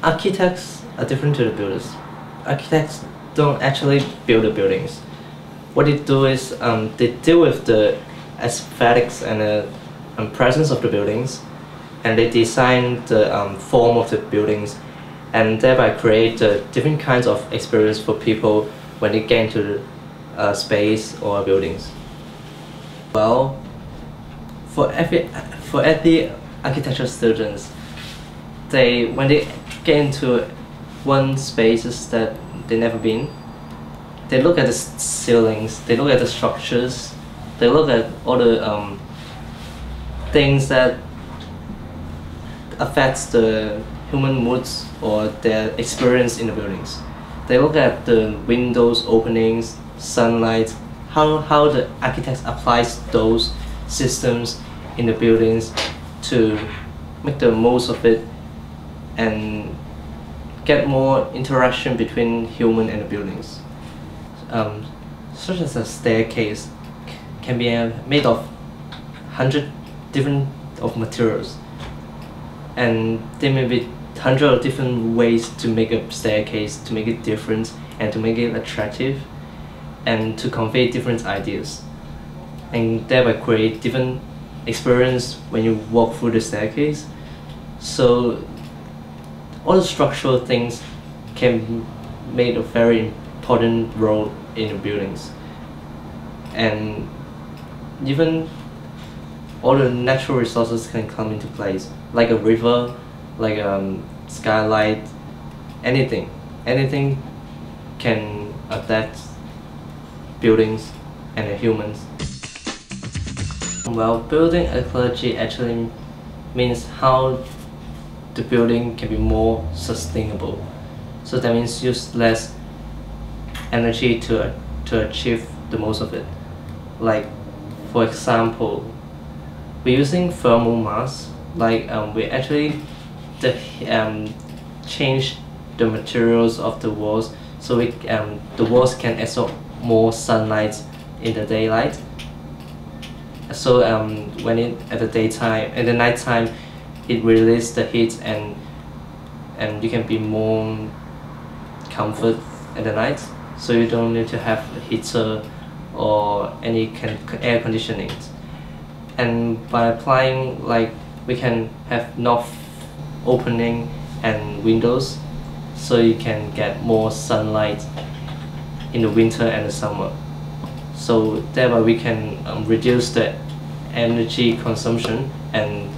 Architects are different to the builders. Architects don't actually build the buildings. What they do is they deal with the aesthetics and the presence of the buildings, and they design the form of the buildings, and thereby create different kinds of experience for people when they get into space or buildings. Well, for every architecture students, when they get into one spaces that they've never been, they look at the ceilings, they look at the structures, they look at all the things that affects the human moods or their experience in the buildings. They look at the windows openings, sunlight, how the architects applies those systems in the buildings to make the most of it and get more interaction between human and the buildings. Such as a staircase can be made of 100 different materials, and there may be 100 different ways to make a staircase, to make it different and to make it attractive and to convey different ideas, and thereby create different experience when you walk through the staircase. So all the structural things can make a very important role in the buildings, and even all the natural resources can come into place, like a river, like a skylight, anything can adapt buildings and the humans. Well, building ecology actually means how the building can be more sustainable. So that means use less energy to achieve the most of it. Like, for example, we're using thermal mass. Like we actually change the materials of the walls so the walls can absorb more sunlight in the daylight. So when at the nighttime, it releases the heat and you can be more comfort at the night. So you don't need to have a heater or any air conditioning. And by applying, like, we can have north opening and windows, so you can get more sunlight in the winter and the summer. So thereby we can reduce the energy consumption and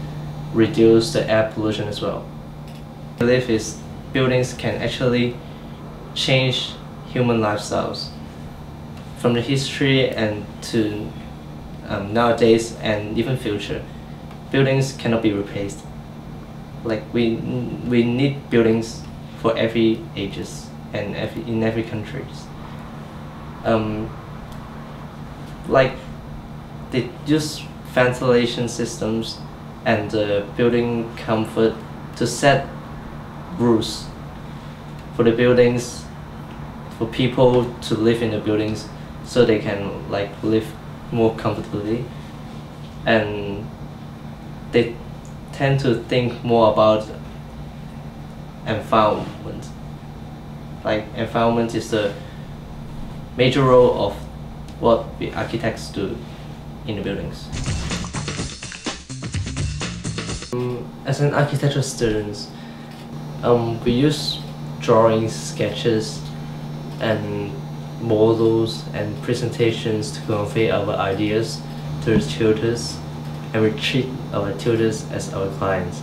reduce the air pollution as well. I believe is buildings can actually change human lifestyles from the history and to nowadays and even future. Buildings cannot be replaced. Like we need buildings for every ages and in every countries. Like they use ventilation systems and building comfort to set rules for the buildings, for people to live in the buildings, so they can like live more comfortably, and they tend to think more about environment. Like environment is the major role of what the architects do in the buildings. As an architecture student, we use drawings, sketches, and models and presentations to convey our ideas to the tutors, and we treat our tutors as our clients.